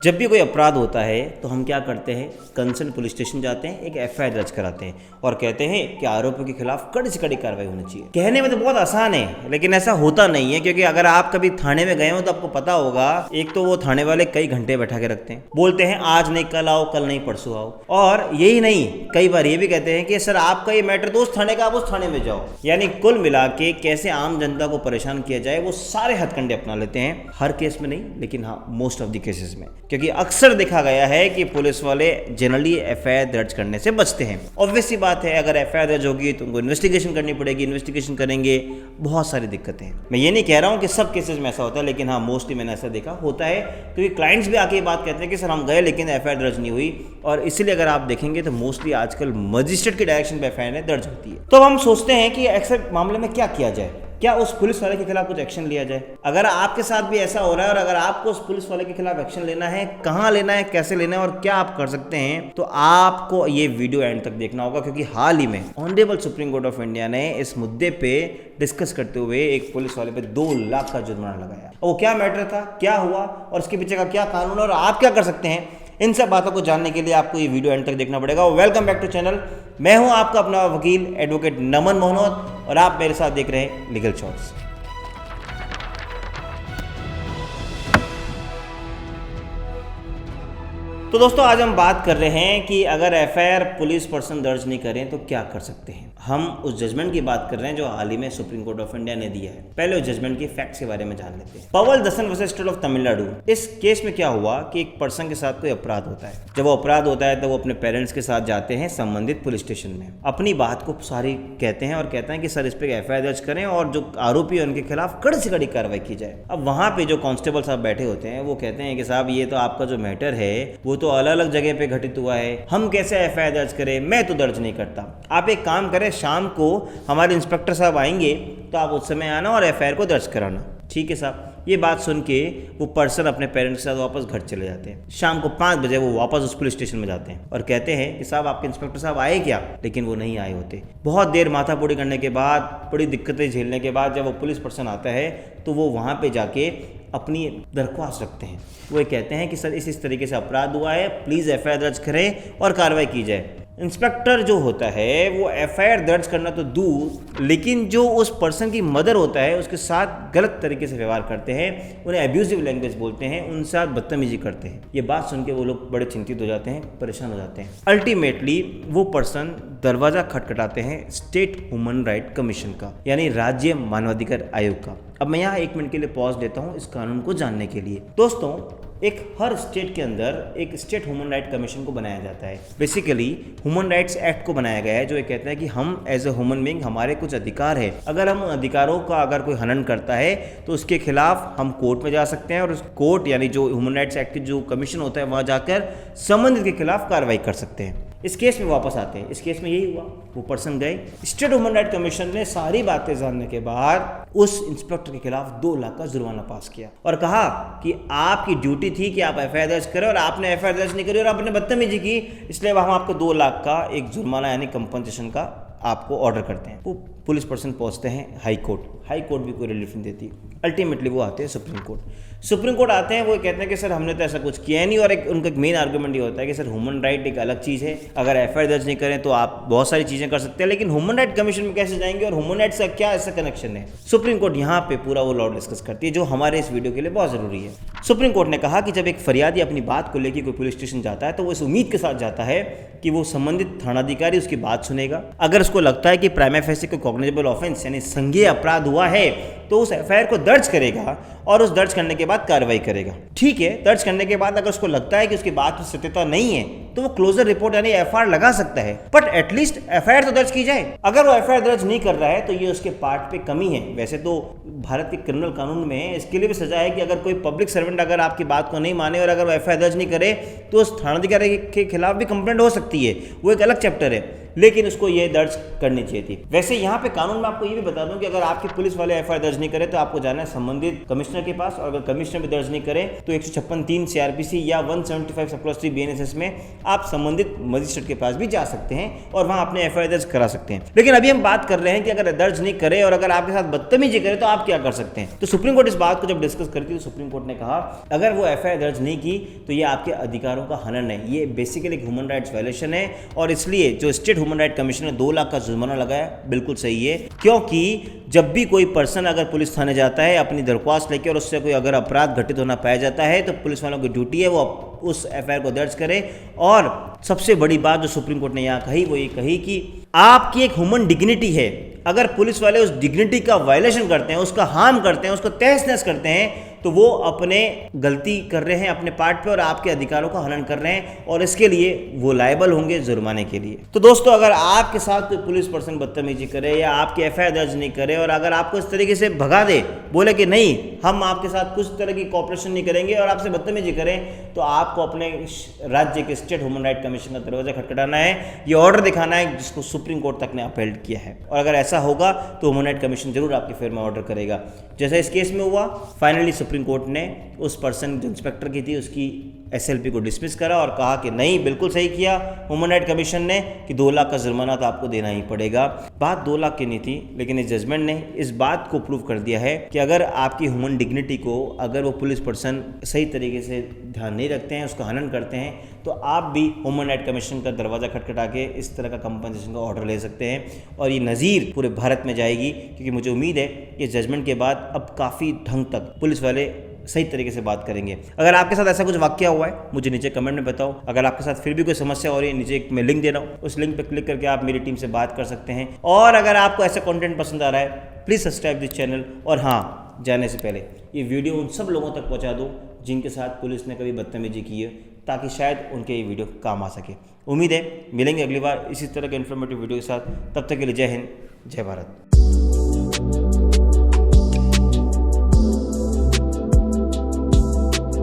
जब भी कोई अपराध होता है तो हम क्या करते हैं, कंसर्न पुलिस स्टेशन जाते हैं, एक एफआईआर दर्ज कराते हैं और कहते हैं कि आरोपियों के खिलाफ कड़ी से कड़ी कार्रवाई होनी चाहिए। कहने में तो बहुत आसान है लेकिन ऐसा होता नहीं है, क्योंकि अगर आप कभी थाने में गए हो तो आपको पता होगा, एक तो वो थाने वाले कई घंटे बैठा के रखते हैं, बोलते हैं आज नहीं कल आओ, कल नहीं परसों आओ, और यही नहीं कई बार ये भी कहते हैं कि सर आपका ये मैटर तो उस थाने का, आप उस थाने में जाओ। यानी कुल मिला के कैसे आम जनता को परेशान किया जाए वो सारे हथकंडे अपना लेते हैं। हर केस में नहीं, लेकिन हाँ मोस्ट ऑफ द केसेस में, क्योंकि अक्सर देखा गया है कि पुलिस वाले जनरली एफआईआर दर्ज करने से बचते हैं। ऑब्वियस सी बात है, अगर एफआईआर दर्ज होगी तो उनको इन्वेस्टिगेशन करनी पड़ेगी, इन्वेस्टिगेशन करेंगे, बहुत सारी दिक्कतें हैं। मैं ये नहीं कह रहा हूँ कि सब केसेस में ऐसा होता है, लेकिन हाँ मोस्टली मैंने ऐसा देखा होता है, क्योंकि क्लाइंट्स भी आके ये बात कहते हैं कि सर हम गए लेकिन एफआईआर दर्ज नहीं हुई, और इसीलिए अगर आप देखेंगे तो मोस्टली आजकल मजिस्ट्रेट के डायरेक्शन पे एफआईआर दर्ज होती है। तो हम सोचते हैं कि ऐसे मामले में क्या किया जाए, क्या उस पुलिस वाले के खिलाफ कुछ एक्शन लिया जाए। अगर आपके साथ भी ऐसा हो रहा है और अगर आपको उस पुलिस वाले के खिलाफ एक्शन लेना है, कहाँ लेना है, कैसे लेना है और क्या आप कर सकते हैं, तो आपको ये वीडियो एंड तक देखना होगा, क्योंकि हाल ही में honourable supreme court of India ने इस मुद्दे पे डिस्कस करते हुए एक पुलिस वाले पे 2 लाख का जुर्माना लगाया। और वो क्या मैटर था, क्या हुआ और उसके पीछे का क्या कानून और आप क्या कर सकते हैं, इन सब बातों को जानने के लिए आपको ये वीडियो एंड तक देखना पड़ेगा। वेलकम बैक टू चैनल, मैं हूं आपका अपना वकील एडवोकेट नमन मोहनोद और आप मेरे साथ देख रहे हैं लीगल शॉर्ट्स। तो दोस्तों आज हम बात कर रहे हैं कि अगर एफआईआर पुलिस पर्सन दर्ज नहीं करें तो क्या कर सकते हैं। हम उस जजमेंट की बात कर रहे हैं जो हाल ही में सुप्रीम कोर्ट ऑफ इंडिया ने दिया है। पहले उस जजमेंट के फैक्ट्स के बारे में जान लेते हैं। पवल दसन वर्सेस स्टेट ऑफ तमिलनाडु, इस केस में क्या हुआ कि एक पर्सन के साथ कोई अपराध होता है। जब वो अपराध होता है तो वो अपने पेरेंट्स के साथ जाते हैं संबंधित पुलिस स्टेशन में, अपनी बात को सारी कहते हैं और कहते हैं कि सर इस पर एफआईआर दर्ज करें और जो आरोपी है उनके खिलाफ कड़ी से कड़ी कार्रवाई की जाए। अब वहां पे जो कांस्टेबल साहब बैठे होते हैं वो कहते हैं कि साहब ये तो आपका जो मैटर है वो तो अलग अलग जगह पे घटित हुआ है, हम कैसे एफआईआर दर्ज करें, मैं तो दर्ज नहीं करता। आप एक काम करें, शाम को हमारे इंस्पेक्टर साहब आएंगे तो आप उस समय आना और एफआईआर को दर्ज कराना। ठीक है साहब। ये बात सुन के वो पर्सन अपने पेरेंट्स के साथ वापस घर चले जाते हैं। शाम को 5 बजे वो वापस उस पुलिस स्टेशन में जाते हैं और कहते हैं कि साहब आपके इंस्पेक्टर साहब आए क्या, लेकिन वो नहीं आए होते। बहुत देर माथापूरी करने के बाद, बड़ी दिक्कतें झेलने के बाद जब वो पुलिस पर्सन आता है तो वो वहाँ पे जाके अपनी दरख्वास्त रखते हैं। वो कहते हैं कि सर इस तरीके से अपराध हुआ है, प्लीज़ एफआईआर दर्ज करें और कार्रवाई की जाए। इंस्पेक्टर जो होता है वो एफआईआर दर्ज करना तो दूर, लेकिन जो उस पर्सन की मदर होता है उसके साथ गलत तरीके से व्यवहार करते हैं, उन्हें एब्यूजिव लैंग्वेज बोलते हैं, उनके साथ बदतमीजी करते हैं। ये बात सुन के वो लोग बड़े चिंतित हो जाते हैं, परेशान हो जाते हैं। अल्टीमेटली वो पर्सन दरवाज़ा खटखटाते हैं स्टेट ह्यूमन राइट कमीशन का, यानी राज्य मानवाधिकार आयोग का। अब मैं यहाँ 1 मिनट के लिए पॉज देता हूँ इस कानून को जानने के लिए। दोस्तों एक हर स्टेट के अंदर एक स्टेट ह्यूमन राइट कमीशन को बनाया जाता है। बेसिकली ह्यूमन राइट्स एक्ट को बनाया गया है जो ये कहता है कि हम एज ए ह्यूमन बीइंग हमारे कुछ अधिकार है, अगर हम अधिकारों का अगर कोई हनन करता है तो उसके खिलाफ हम कोर्ट में जा सकते हैं और उस कोर्ट यानी जो ह्यूमन राइट्स एक्ट की जो कमीशन होता है वहाँ जाकर संबंधित के खिलाफ कार्रवाई कर सकते हैं। इस केस में वापस आते हैं, इस केस में यही हुआ, वो पर्सन गए, स्टेट ह्यूमन राइट कमीशन ने सारी बातें जानने के बाद उस इंस्पेक्टर के खिलाफ 2 लाख का जुर्माना पास किया और कहा कि आपकी ड्यूटी थी कि आप एफआईआर दर्ज करें और आपने एफआईआर दर्ज नहीं करी और आपने बदतमीजी की, इसलिए हम आपको 2 लाख का एक जुर्माना यानी कंपनसेशन का आपको ऑर्डर करते हैं। वो पुलिस पर्सन पहुंचते हैं हाई कोर्ट, हाई कोर्ट भी कोई रिलीफ नहीं देती। अल्टीमेटली वो आते हैं सुप्रीम कोर्ट। सुप्रीम कोर्ट आते हैं, वो कहते हैं कि सर हमने तो ऐसा कुछ किया नहीं, और एक उनका मेन आर्गुमेंट ये होता है कि सर ह्यूमन राइट एक अलग चीज़ है, अगर एफआईआर दर्ज नहीं करें तो आप बहुत सारी चीज़ें कर सकते हैं, लेकिन ह्यूमन राइट कमीशन में कैसे जाएंगे और ह्यूमन राइट्स का क्या ऐसा कनेक्शन है। सुप्रीम कोर्ट यहाँ पे पूरा वो लॉ डिस्कस करती है जो हमारे इस वीडियो के लिए बहुत ज़रूरी है। सुप्रीम कोर्ट ने कहा कि जब एक फरियादी अपनी बात को लेकर कोई पुलिस स्टेशन जाता है तो वो इस उम्मीद के साथ जाता है कि वो संबंधित थानाधिकारी उसकी बात सुनेगा। अगर उसको लगता है कि प्राइमा फेसी कोई कॉग्निजेबल ऑफेंस यानी संज्ञेय अपराध हुआ है तो उस एफआईआर को दर्ज करेगा और उस दर्ज करने के बाद कार्रवाई करेगा। ठीक है, दर्ज करने के बाद अगर उसको लगता है कि उसकी बात में सत्यता नहीं है तो वो क्लोजर रिपोर्ट यानी एफआईआर लगा सकता है, बट एटलीस्ट एफआईआर तो दर्ज की जाए। अगर वो एफआईआर दर्ज नहीं कर रहा है तो ये उसके पार्ट पे कमी है। वैसे तो भारत के क्रिमिनल कानून में इसके लिए भी सजा है कि अगर कोई पब्लिक सर्वेंट अगर आपकी बात को नहीं माने और अगर वो एफआईआर दर्ज नहीं करे तो उस थानाधिकारी के खिलाफ भी कंप्लेंट हो सकती है, वो एक अलग चैप्टर है। लेकिन उसको ये दर्ज करनी चाहिए थी। वैसे यहाँ पे कानून में आपको ये भी बता दूं कि अगर आपके पुलिस वाले एफआईआर दर्ज नहीं करें तो आपको जाना है संबंधित कमिश्नर के पास, और अगर कमिश्नर भी दर्ज नहीं करे तो 156(3) सीआरपीसी या 175 सब क्लॉज 3 बीएनएसएस में आप संबंधित मजिस्ट्रेट के पास भी जा सकते हैं और वहां अपने एफआईआर दर्ज करा सकते हैं। लेकिन अभी हम बात कर रहे हैं कि अगर दर्ज नहीं करे और अगर आपके साथ बदतमीजी करे तो आप क्या कर सकते हैं। तो सुप्रीम कोर्ट इस बात को जब डिस्कस करती है तो सुप्रीम कोर्ट ने कहा अगर वो एफआईआर दर्ज नहीं की तो ये आपके अधिकारों का हनन है, ये बेसिकली एक ह्यूमन राइट्स वायलेशन है। और इसलिए जो स्टेट ह्यूमन राइट कमीशन ने 2 लाख का जुर्माना लगाया बिल्कुल सही है, क्योंकि जब भी कोई पर्सन अगर पुलिस थाने जाता है अपनी दरख्वास्त लेकर और उससे कोई अगर अपराध घटित होना पाया जाता है तो पुलिस वालों की ड्यूटी है वो उस एफआईआर को दर्ज करें। और सबसे बड़ी बात जो सुप्रीम कोर्ट ने यहाँ कही वो ये कही कि आपकी एक ह्यूमन डिग्निटी है, अगर पुलिस वाले उस डिग्निटी का वायलेशन करते हैं, उसका हार्म करते हैं, उसको तहस नहस करते हैं तो वो अपने गलती कर रहे हैं अपने पार्ट पे और आपके अधिकारों का हनन कर रहे हैं और इसके लिए वो लायबल होंगे जुर्माने के लिए। तो दोस्तों अगर आपके साथ कोई पुलिस पर्सन बदतमीजी करे या आपकी एफआईआर दर्ज नहीं करे और अगर आपको इस तरीके से भगा दे, बोले कि नहीं हम आपके साथ कुछ तरह की कॉपरेशन नहीं करेंगे और आपसे बदतमीजी करें, तो आपको अपने राज्य के स्टेट ह्यूमन राइट कमीशन का दरवाजा खटखटाना है, ये ऑर्डर दिखाना है जिसको सुप्रीम कोर्ट तक ने अपील किया है। और अगर ऐसा होगा तो ह्यूमन राइट कमीशन जरूर आपके फेवर में ऑर्डर करेगा, जैसा इस केस में हुआ। फाइनली सुप्रीम कोर्ट ने उस पर्सन जो इंस्पेक्टर की थी उसकी एसएलपी को डिसमिस करा और कहा कि नहीं बिल्कुल सही किया ह्यूमन राइट कमीशन ने कि 2 लाख का जुर्माना तो आपको देना ही पड़ेगा। बात 2 लाख की नहीं थी, लेकिन इस जजमेंट ने इस बात को प्रूव कर दिया है कि अगर आपकी ह्यूमन डिग्निटी को अगर वो पुलिस पर्सन सही तरीके से ध्यान नहीं रखते हैं, उसका हनन करते हैं, तो आप भी ह्यूमन राइट कमीशन का दरवाजा खटखटा के इस तरह का कंपनसेशन का ऑर्डर ले सकते हैं। और ये नज़ीर पूरे भारत में जाएगी, क्योंकि मुझे उम्मीद है कि जजमेंट के बाद अब काफ़ी ढंग तक पुलिस वाले सही तरीके से बात करेंगे। अगर आपके साथ ऐसा कुछ वाक्य हुआ है मुझे नीचे कमेंट में बताओ। अगर आपके साथ फिर भी कोई समस्या हो रही है, नीचे एक मैं लिंक दे रहा हूँ, उस लिंक पर क्लिक करके आप मेरी टीम से बात कर सकते हैं। और अगर आपको ऐसा कंटेंट पसंद आ रहा है प्लीज़ सब्सक्राइब दिस चैनल। और हाँ, जाने से पहले ये वीडियो उन सब लोगों तक पहुँचा दो जिनके साथ पुलिस ने कभी बदतमीजी की है, ताकि शायद उनके ये वीडियो काम आ सके। उम्मीद है मिलेंगे अगली बार इसी तरह के इन्फॉर्मेटिव वीडियो के साथ। तब तक के लिए जय हिंद, जय भारत।